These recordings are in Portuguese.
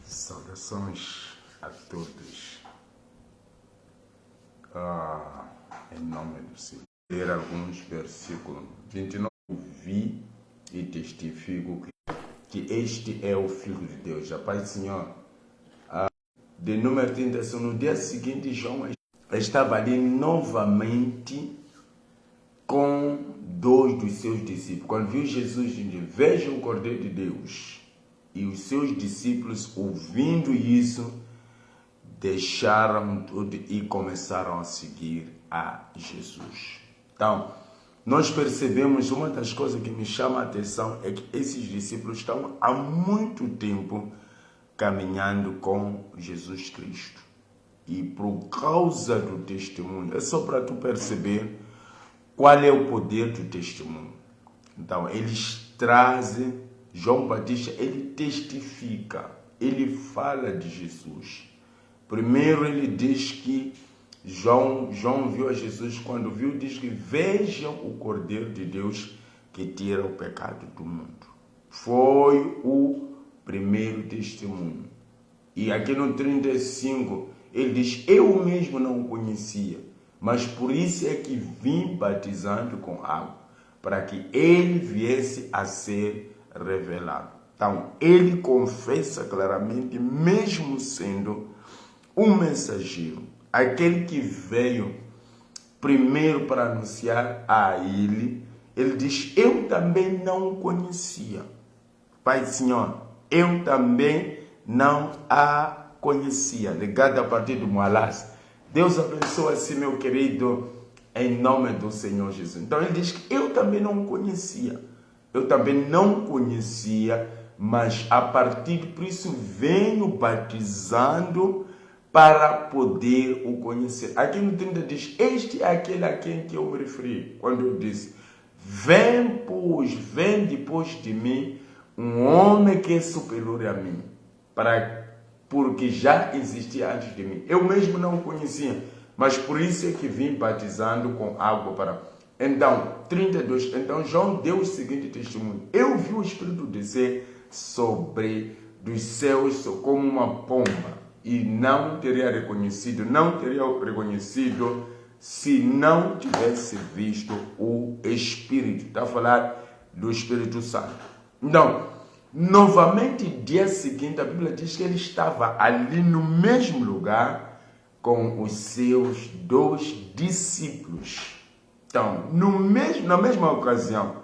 Saudações a todos. Em nome do Senhor. Vou ler alguns versículos. 29. Vi e testifico que este é o Filho de Deus. A paz do Senhor. De número 35. No dia seguinte, João estava ali novamente com dois dos seus discípulos. Quando viu Jesus, disse: veja o Cordeiro de Deus. E os seus discípulos, ouvindo isso, deixaram tudo e começaram a seguir a Jesus. Então, nós percebemos, uma das coisas que me chama a atenção é que esses discípulos estão há muito tempo caminhando com Jesus Cristo. E por causa do testemunho, é só para tu perceber qual é o poder do testemunho. Então, eles trazem, João Batista, ele testifica, ele fala de Jesus. Primeiro ele diz que João viu a Jesus, quando viu, diz que vejam o Cordeiro de Deus que tira o pecado do mundo. Foi o primeiro testemunho. E aqui no 35, ele diz: eu mesmo não o conhecia, mas por isso é que vim batizando com água, para que ele viesse a ser revelado. Então, ele confessa claramente, mesmo sendo um mensageiro, aquele que veio primeiro para anunciar a ele, ele diz: eu também não o conhecia. Pai Senhor, eu também não a conhecia. Ligado a partir do Moalás. Deus abençoe assim, meu querido, em nome do Senhor Jesus. Então ele diz que eu também não o conhecia. Eu também não conhecia, mas a partir por isso venho batizando para poder o conhecer. Aqui no 30 diz: este é aquele a quem que eu me referi, quando eu disse: vem depois de mim um homem que é superior a mim, porque já existia antes de mim. Eu mesmo não o conhecia, mas por isso é que vim batizando com água para... Então, 32, então João deu o seguinte testemunho: eu vi o Espírito descer sobre dos céus como uma pomba, e não teria reconhecido se não tivesse visto o Espírito. Está a falar do Espírito Santo. Então, novamente, dia seguinte, a Bíblia diz que ele estava ali no mesmo lugar com os seus dois discípulos. Então, na mesma ocasião,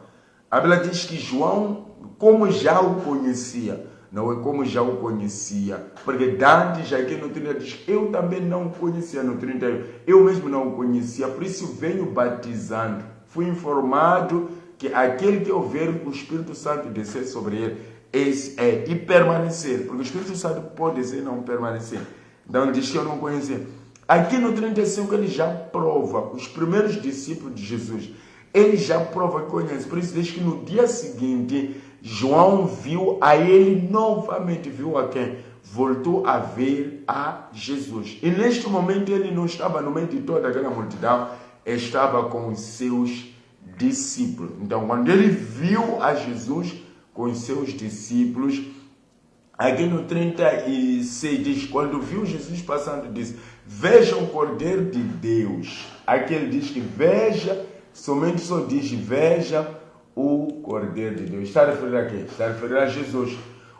a Bíblia diz que João, como já o conhecia, não é como já o conhecia, porque antes, aqui no 30 diz: eu também não o conhecia, no 31, eu mesmo não o conhecia, por isso venho batizando. Fui informado que aquele que houver o Espírito Santo descer sobre ele, esse é, e permanecer, porque o Espírito Santo pode ser não permanecer. Então ele diz que eu não conhecia. Aqui no 35 ele já prova, os primeiros discípulos de Jesus, ele já prova que conhece. Por isso diz que no dia seguinte, João viu a ele novamente. Viu a quem? Voltou a ver a Jesus. E neste momento ele não estava no meio de toda aquela multidão, estava com os seus discípulos. Então quando ele viu a Jesus com os seus discípulos, aqui no 36 diz: quando viu Jesus passando, disse: veja o Cordeiro de Deus. Aqui ele diz que veja, somente só diz veja o Cordeiro de Deus. Está a referir a quem? Está a referir a Jesus.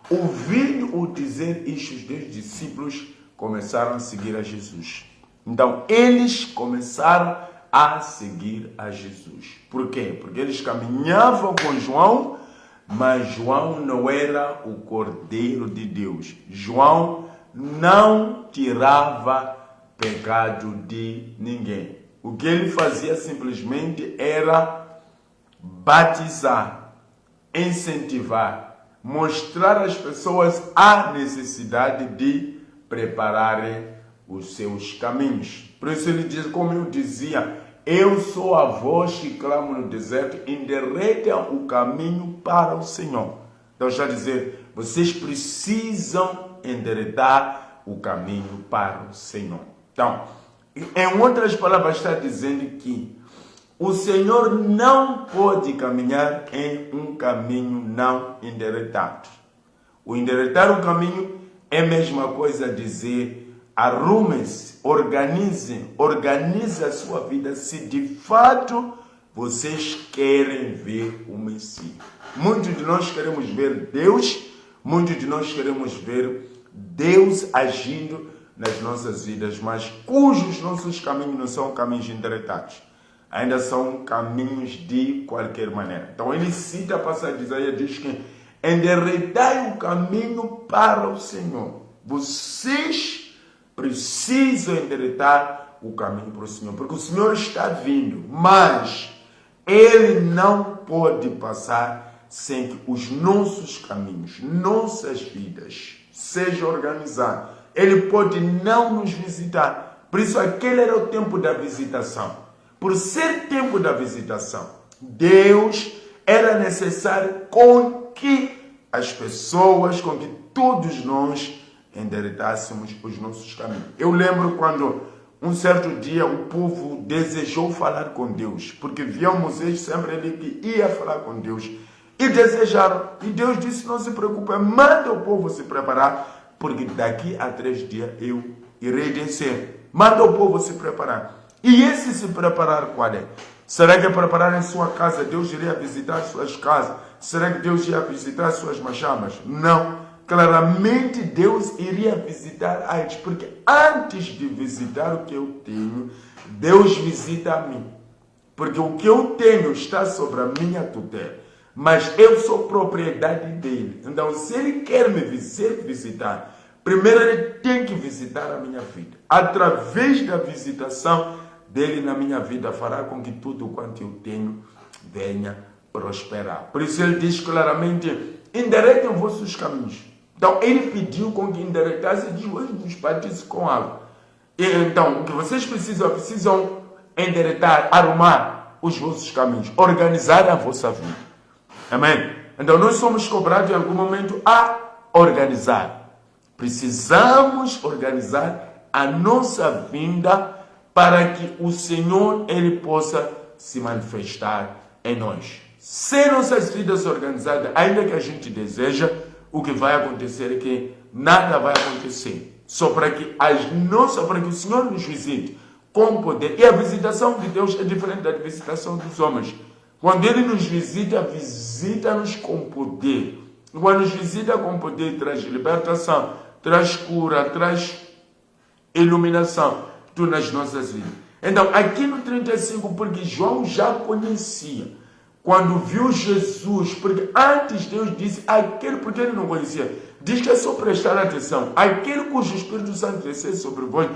Ouvindo-o dizer isto, os dois discípulos começaram a seguir a Jesus. Então eles começaram a seguir a Jesus. Por quê? Porque eles caminhavam com João, mas João não era o Cordeiro de Deus. João não tirava pecado de ninguém. O que ele fazia simplesmente era batizar, incentivar, mostrar às pessoas a necessidade de prepararem os seus caminhos. Por isso ele diz, como eu dizia: eu sou a voz que clama no deserto, endireitem o caminho para o Senhor. Então está a dizer, vocês precisam endireitar o caminho para o Senhor. Então, em outras palavras, está dizendo que o Senhor não pode caminhar em um caminho não endireitado. O endireitar o caminho É a mesma coisa dizer: arrumem-se, organize a sua vida se de fato vocês querem ver o Messias. Muitos de nós queremos ver Deus, muitos de nós queremos ver Deus agindo nas nossas vidas, mas cujos nossos caminhos não são caminhos endireitados, ainda são caminhos de qualquer maneira. Então ele cita a passagem de Isaías, diz que endireitai o caminho para o Senhor. Vocês precisam endireitar o caminho para o Senhor, porque o Senhor está vindo, mas Ele não pode passar sem que os nossos caminhos, nossas vidas sejam organizados. Ele pode não nos visitar. Por isso aquele era o tempo da visitação. Por ser tempo da visitação, Deus era necessário com que as pessoas, com que todos nós endireitássemos os nossos caminhos. Eu lembro quando um certo dia o povo desejou falar com Deus, porque viam Moisés sempre ele que ia falar com Deus. E desejaram. E Deus disse: não se preocupe, manda o povo se preparar, porque daqui a 3 dias eu irei descer. Manda o povo se preparar. E esse se preparar qual é? Será que é preparar em sua casa? Deus iria visitar suas casas? Será que Deus ia visitar suas machamas? Não. Claramente Deus iria visitar a eles, porque antes de visitar o que eu tenho, Deus visita a mim. Porque o que eu tenho está sobre a minha tutela, mas eu sou propriedade dele. Então, se ele quer me visitar, primeiro ele tem que visitar a minha vida. Através da visitação dele na minha vida, fará com que tudo quanto eu tenho venha prosperar. Por isso ele diz claramente: endireitem vossos caminhos. Então ele pediu com que endireitasse e diz: hoje nos batize com água. E, então, o que vocês precisam endireitar, arrumar os vossos caminhos, organizar a vossa vida. Amém? Então nós somos cobrados em algum momento a organizar. Precisamos organizar a nossa vinda para que o Senhor ele possa se manifestar em nós. Se nossas vidas organizadas, ainda que a gente deseja, o que vai acontecer é que nada vai acontecer. Só para que o Senhor nos visite com poder. E a visitação de Deus é diferente da visitação dos homens. Quando Ele nos visita, visita-nos com poder. Quando nos visita com poder, traz libertação, traz cura, traz iluminação, tudo nas nossas vidas. Então, aqui no 35, porque João já conhecia, quando viu Jesus, porque antes Deus disse, porque ele não conhecia, diz que é só prestar atenção, aquele cujo Espírito Santo descer sobre vós,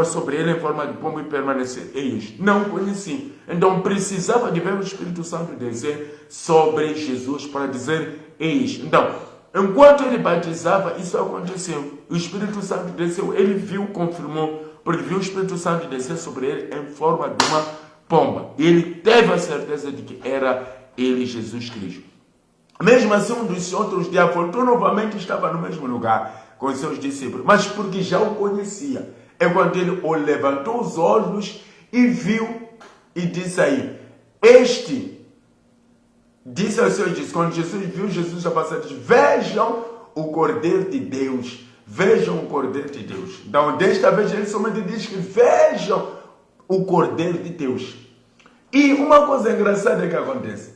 sobre ele em forma de pombo e permanecer. Eis, não conheci. Então precisava de ver o Espírito Santo descer sobre Jesus para dizer, eis. Então, enquanto ele batizava, isso aconteceu. O Espírito Santo desceu, ele viu, confirmou, porque viu o Espírito Santo descer sobre ele em forma de uma pomba. E ele teve a certeza de que era ele, Jesus Cristo. Mesmo assim, um dos outros dias voltou novamente, estava no mesmo lugar com seus discípulos, mas porque já o conhecia. É quando ele levantou os olhos e viu e disse aí, disse aos seus discípulos, quando Jesus viu Jesus já passando, disse, vejam o Cordeiro de Deus, vejam o Cordeiro de Deus. Então, desta vez ele somente diz que vejam o Cordeiro de Deus. E uma coisa engraçada que acontece,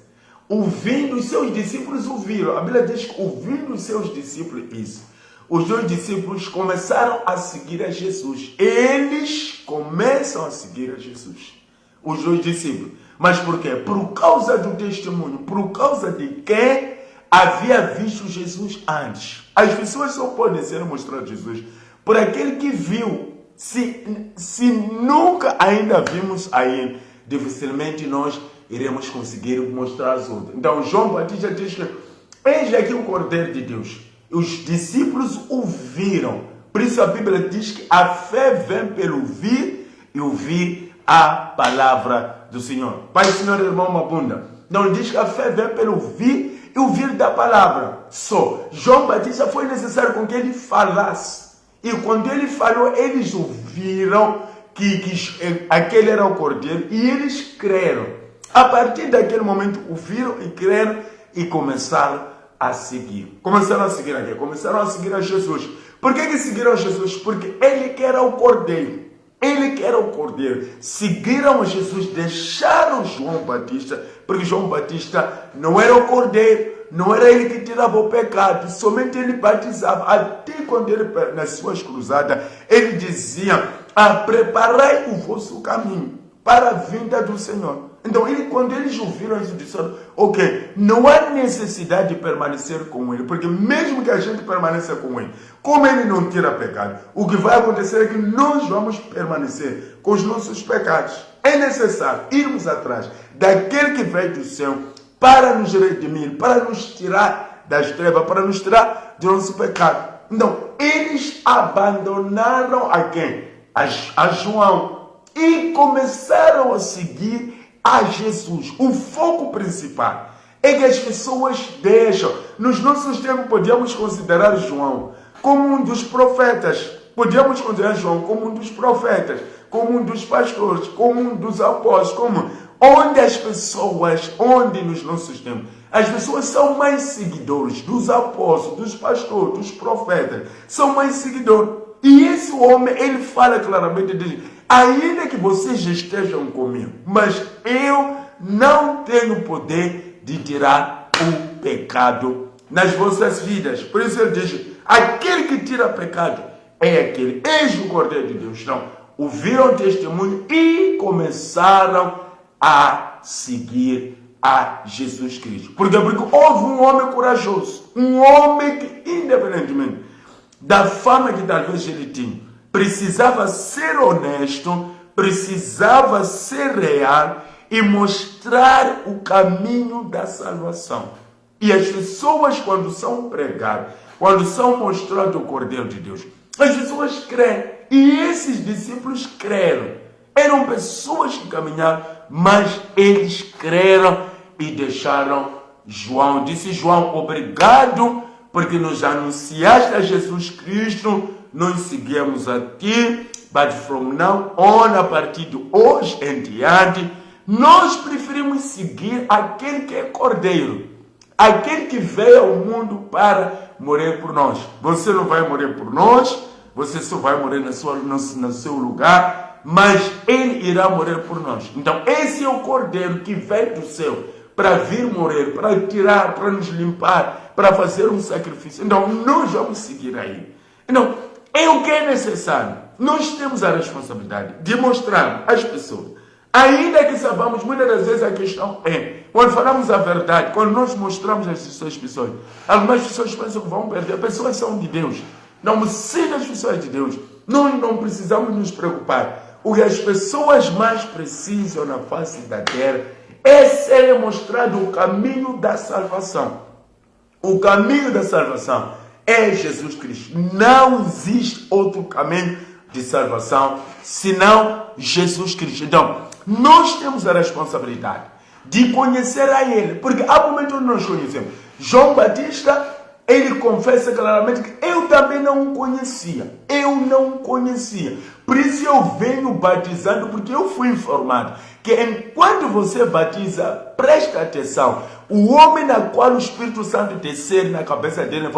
ouvindo, os seus discípulos ouviram, a Bíblia diz que ouvindo os seus discípulos isso, os dois discípulos começaram a seguir a Jesus. Eles começam a seguir a Jesus, os dois discípulos. Mas por quê? Por causa do testemunho, por causa de quem havia visto Jesus antes. As pessoas só podem ser mostradas Jesus por aquele que viu. Se nunca ainda vimos a ele, dificilmente nós iremos conseguir mostrar aos outros. Então João Batista diz que eis aqui o Cordeiro de Deus. Os discípulos ouviram. Por isso a Bíblia diz que a fé vem pelo ouvir e ouvir a palavra do Senhor. Pai, Senhor, irmão, uma bunda. Não diz que a fé vem pelo ouvir e ouvir da palavra. Só João Batista foi necessário com que ele falasse. E quando ele falou, eles ouviram que aquele era o Cordeiro e eles creram. A partir daquele momento, ouviram e creram e começaram a seguir. Começaram a seguir a quê? Começaram a seguir a Jesus. Por que seguiram Jesus? Porque ele que era o Cordeiro. Ele que era o Cordeiro. Seguiram Jesus, deixaram João Batista, porque João Batista não era o Cordeiro, não era ele que tirava o pecado, somente ele batizava. Até quando ele, nas suas cruzadas, ele dizia: preparai o vosso caminho para a vinda do Senhor. Então, quando eles ouviram isso, disseram: ok, não há necessidade de permanecer com ele, porque mesmo que a gente permaneça com ele, como ele não tira pecado, o que vai acontecer é que nós vamos permanecer com os nossos pecados. É necessário irmos atrás daquele que veio do céu para nos redimir, para nos tirar das trevas, para nos tirar do nosso pecado. Então, eles abandonaram a quem? A João, e começaram a seguir a Jesus. O foco principal é que as pessoas deixam. Nos nossos tempos, podíamos considerar João como um dos profetas. Podíamos considerar João como um dos profetas, como um dos pastores, como um dos apóstolos, onde nos nossos tempos, as pessoas são mais seguidores dos apóstolos, dos pastores, dos profetas, são mais seguidores. E esse homem, ele fala claramente, diz: ainda que vocês estejam comigo, mas eu não tenho poder de tirar o pecado nas vossas vidas. Por isso ele diz: aquele que tira pecado é aquele. Eis o Cordeiro de Deus. Então, ouviram o testemunho e começaram a seguir a Jesus Cristo. Porque houve um homem corajoso, um homem que, independentemente da fama que talvez ele tinha, precisava ser honesto, precisava ser real e mostrar o caminho da salvação. E as pessoas, quando são pregadas, quando são mostrados o Cordeiro de Deus, as pessoas creem. E esses discípulos creram. Eram pessoas que caminharam, mas eles creram e deixaram João. Disse João: obrigado, porque nos anunciaste a Jesus Cristo, nós seguimos a ti, but from now on, a partir de hoje em diante, nós preferimos seguir aquele que é Cordeiro, aquele que veio ao mundo para morrer por nós. Você não vai morrer por nós, você só vai morrer no seu lugar, mas ele irá morrer por nós. Então, esse é o Cordeiro que veio do céu para vir morrer, para tirar, para nos limpar, para fazer um sacrifício. Então, nós vamos seguir a ele. Então, é o que é necessário. Nós temos a responsabilidade de mostrar às pessoas, ainda que sabamos, muitas das vezes a questão é, quando falamos a verdade, quando nós mostramos às pessoas, algumas pessoas pensam que vão perder. Pessoas são de Deus. Não, sendo as pessoas de Deus, nós não precisamos nos preocupar. O que as pessoas mais precisam na face da terra é ser mostrado o caminho da salvação. O caminho da salvação é Jesus Cristo. Não existe outro caminho de salvação senão Jesus Cristo. Então, nós temos a responsabilidade de conhecer a Ele, porque há momentos onde nós conhecemos. João Batista, ele confessa claramente que eu também não o conhecia. Eu não o conhecia. Por isso eu venho batizando, porque eu fui informado que enquanto você batiza, presta atenção, o homem na qual o Espírito Santo descer na cabeça dele,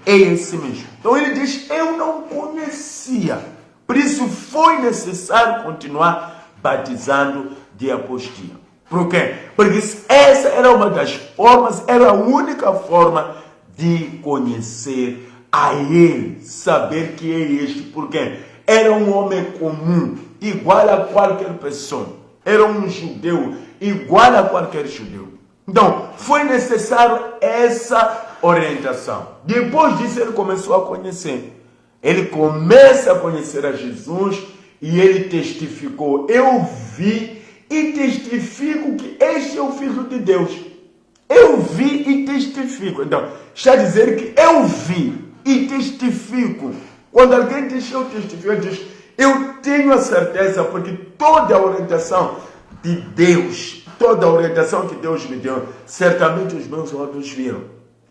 é esse mesmo. Então ele diz: eu não conhecia. Por isso foi necessário continuar batizando de apostia. Por quê? Porque essa era uma das formas, era a única forma de conhecer a ele, saber que é este. Por quê? Era um homem comum, igual a qualquer pessoa. Era um judeu, igual a qualquer judeu. Então, foi necessário essa orientação. Depois disso, ele começou a conhecer. Ele começa a conhecer a Jesus e ele testificou: eu vi e testifico que este é o Filho de Deus. Eu vi e testifico. Então, está a dizer que eu vi e testifico. Quando alguém diz eu testifico, ele diz: eu tenho a certeza, porque toda a orientação de Deus, toda a orientação que Deus me deu, certamente os meus olhos viram.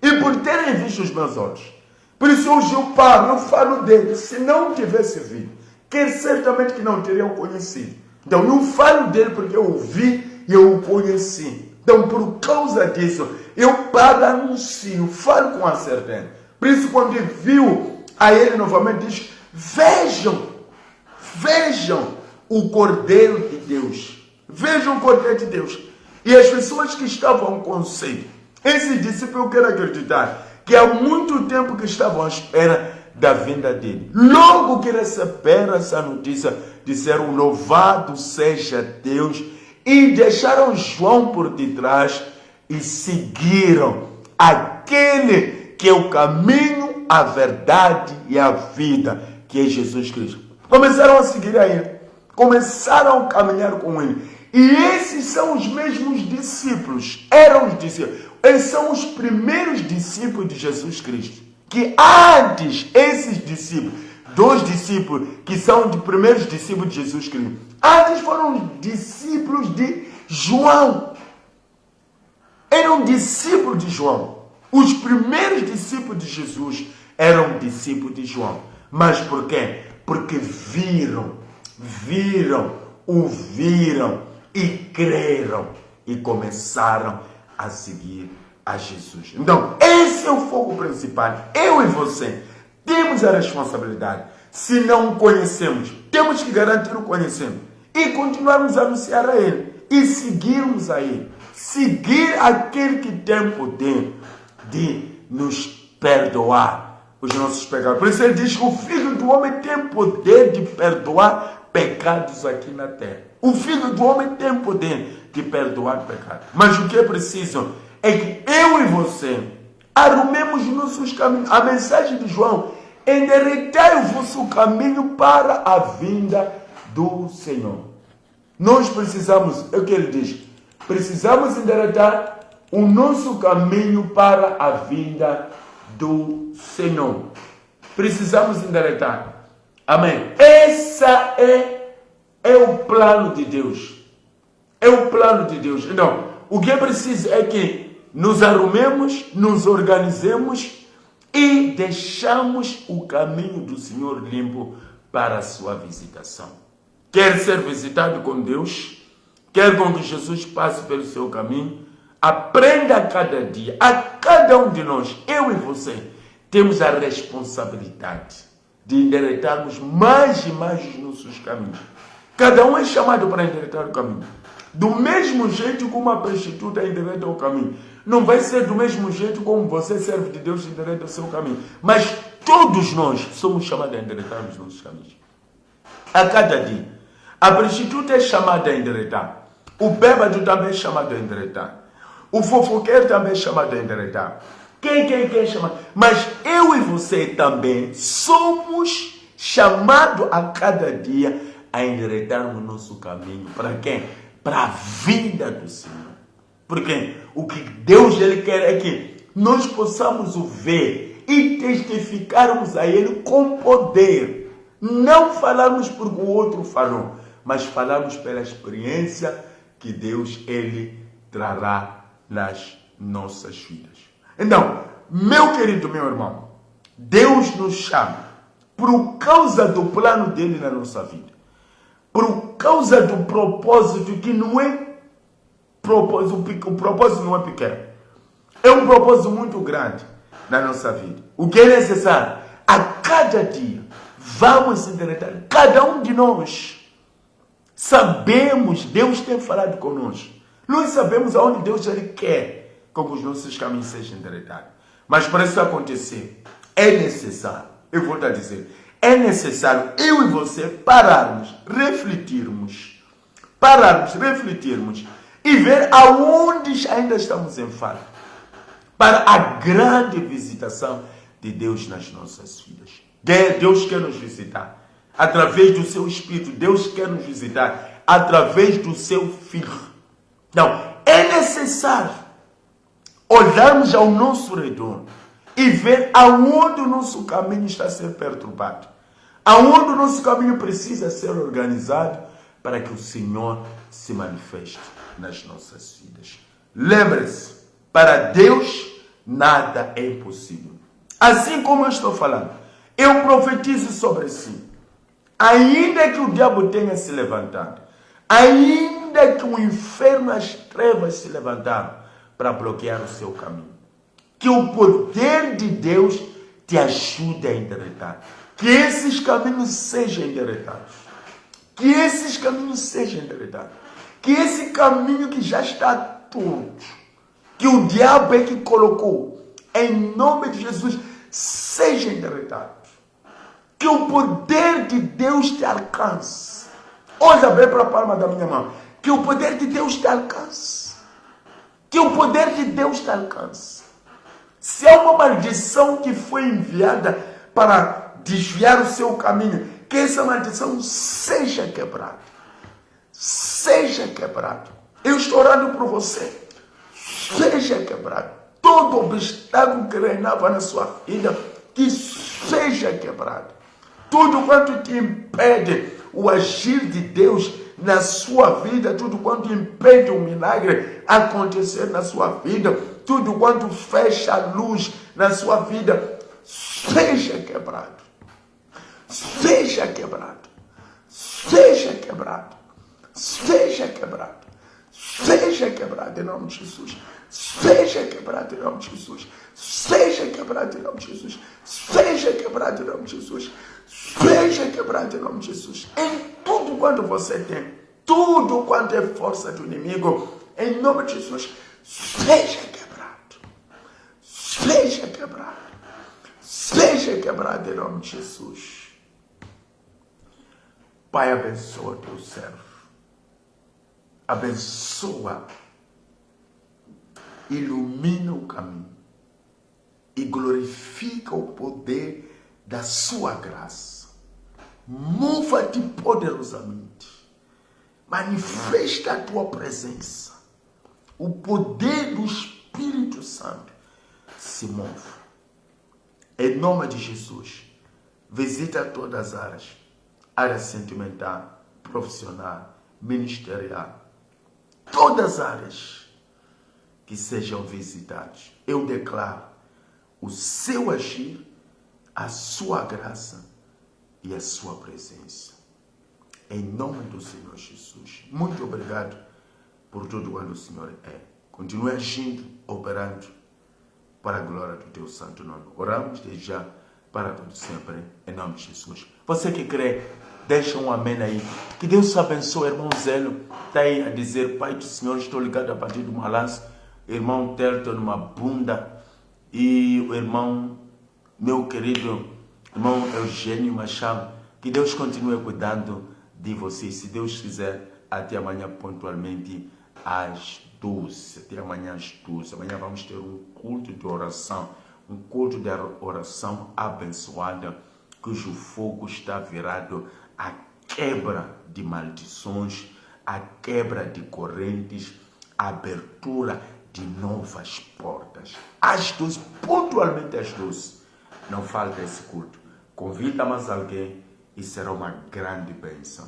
E por terem visto os meus olhos, por isso hoje eu falo dele. Se não tivesse visto, que certamente que não teriam conhecido. Então eu falo dele porque eu o vi e eu o conheci. Então por causa disso, eu anuncio, falo com a certeza. Por isso quando ele viu a ele novamente diz: vejam o Cordeiro de Deus. Vejam o Cordeiro de Deus. E as pessoas que estavam com sede, esse discípulo, eu quero acreditar que há muito tempo que estavam à espera da vinda dele. Logo que receberam essa notícia, disseram: louvado seja Deus, e deixaram João por detrás e seguiram aquele que é o caminho, a verdade e a vida, que é Jesus Cristo. Começaram a seguir a ele, começaram a caminhar com ele. E esses são os mesmos discípulos, eram os discípulos, eles são os primeiros discípulos de Jesus Cristo. Que antes, esses discípulos, dois discípulos que são os primeiros discípulos de Jesus Cristo, antes foram os discípulos de João. Eram discípulos de João. Os primeiros discípulos de Jesus eram discípulos de João. Mas por quê? Porque ouviram e creram e começaram a seguir a Jesus. Então, esse é o foco principal. Eu e você temos a responsabilidade. Se não conhecemos, temos que garantir o conhecimento e continuarmos a anunciar a Ele e seguirmos a Ele. Seguir aquele que tem poder de nos perdoar os nossos pecados. Por isso ele diz que o Filho do Homem tem poder de perdoar pecados aqui na terra. O Filho do Homem tem poder de perdoar pecados. Mas o que é preciso é que eu e você arrumemos nossos caminhos. A mensagem de João: endireitai o vosso caminho para a vinda do Senhor. Nós precisamos, é o que ele diz, precisamos endireitar o nosso caminho para a vinda do Senhor. Precisamos endireitar. Amém. Essa é o plano de Deus. É o plano de Deus. Então, o que é preciso é que nos arrumemos, nos organizemos e deixamos o caminho do Senhor limpo para a sua visitação. Quer ser visitado com Deus? Quer com que Jesus passe pelo seu caminho? Aprenda a cada dia, a cada um de nós, eu e você, temos a responsabilidade de endireitarmos mais e mais os nossos caminhos. Cada um é chamado para endireitar o caminho. Do mesmo jeito que uma prostituta endireita o caminho, não vai ser do mesmo jeito como você, servo de Deus, endireita o seu caminho. Mas todos nós somos chamados a endireitar os nossos caminhos. A cada dia. A prostituta é chamada a endireitar. O bêbado também é chamado a endireitar. O fofoqueiro também é chamado a endireitar. Quem é chamado? Mas eu e você também somos chamados a cada dia a endireitar o nosso caminho. Para quem? Para a vinda do Senhor. Porque o que Deus ele quer é que nós possamos o ver e testificarmos a Ele com poder. Não falarmos porque o outro falou, mas falarmos pela experiência que Deus ele trará nas nossas vidas. Então, meu querido, meu irmão, Deus nos chama por causa do plano dele na nossa vida. Por causa do propósito que não é propósito, o propósito não é pequeno. É um propósito muito grande na nossa vida. O que é necessário? A cada dia, vamos endireitar. Cada um de nós sabemos, Deus tem falado conosco. Nós sabemos aonde Deus ele quer que os nossos caminhos sejam endireitados. Mas para isso acontecer, é necessário, eu vou te dizer, é necessário eu e você pararmos, refletirmos e ver aonde ainda estamos em falha para a grande visitação de Deus nas nossas vidas. Deus quer nos visitar através do seu Espírito. Deus quer nos visitar através do seu Filho. Então, é necessário olharmos ao nosso redor e ver aonde o nosso caminho está a ser perturbado. Aonde o nosso caminho precisa ser organizado para que o Senhor se manifeste nas nossas vidas. Lembre-se, para Deus nada é impossível. Assim como eu estou falando, eu profetizo sobre si. Ainda que o diabo tenha se levantado, ainda que o inferno e as trevas se levantaram para bloquear o seu caminho, que o poder de Deus te ajude a endireitar. Que esses caminhos sejam endireitados. Que esses caminhos sejam endireitados. Que esse caminho que já está torto, que o diabo é que colocou, em nome de Jesus, seja endireitado. Que o poder de Deus te alcance. Olha bem para a palma da minha mão. Que o poder de Deus te alcance. Que o poder de Deus te alcance. Se há uma maldição que foi enviada para desviar o seu caminho, que essa maldição seja quebrada. Seja quebrado. Eu estou orando por você. Seja quebrado. Todo obstáculo que reinava na sua vida, que seja quebrado. Tudo quanto te impede o agir de Deus na sua vida, tudo quanto impede o milagre acontecer na sua vida, tudo quanto fecha a luz na sua vida, seja quebrado. Seja quebrado. Seja quebrado. Seja quebrado. Seja quebrado em nome de Jesus. Seja quebrado em nome de Jesus. Seja quebrado em nome de Jesus. Seja quebrado em nome de Jesus. Seja quebrado em nome de Jesus. Em tudo quanto você tem, tudo quanto é força do inimigo, em nome de Jesus, seja quebrado. Seja quebrado. Seja quebrado em nome de Jesus. Pai, abençoa teu servo. Abençoa. Ilumina o caminho. E glorifica o poder da sua graça. Mova-te poderosamente. Manifesta a tua presença. O poder do Espírito Santo se move. Em nome de Jesus, visita todas as áreas. Área sentimental, profissional, ministerial. Todas as áreas que sejam visitadas. Eu declaro o seu agir, a sua graça e a sua presença. Em nome do Senhor Jesus. Muito obrigado por tudo quanto o Senhor é. Continue agindo, operando para a glória do teu santo nome. Oramos desde já para todo sempre, em nome de Jesus. Você que crê, deixa um amém aí. Que Deus te abençoe, irmão Zélio. Está aí a dizer, Pai do Senhor, estou ligado a partir do Malanço. Irmão Terto numa bunda. E o irmão, meu querido irmão Eugênio Machado, que Deus continue cuidando de vocês. Se Deus quiser, até amanhã pontualmente às 12. Até amanhã às 12. Amanhã vamos ter um culto de oração. Um culto de oração abençoada, cujo fogo está virado à quebra de maldições, à quebra de correntes, à abertura de novas portas. Às 12, pontualmente às 12. Não falta esse culto. Convida mais alguém e será uma grande bênção.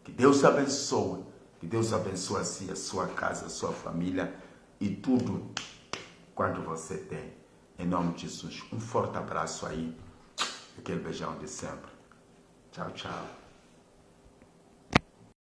Que Deus abençoe. Que Deus abençoe a si, a sua casa, a sua família e tudo quanto você tem. Em nome de Jesus. Um forte abraço aí. Aquele beijão de sempre. Tchau, tchau.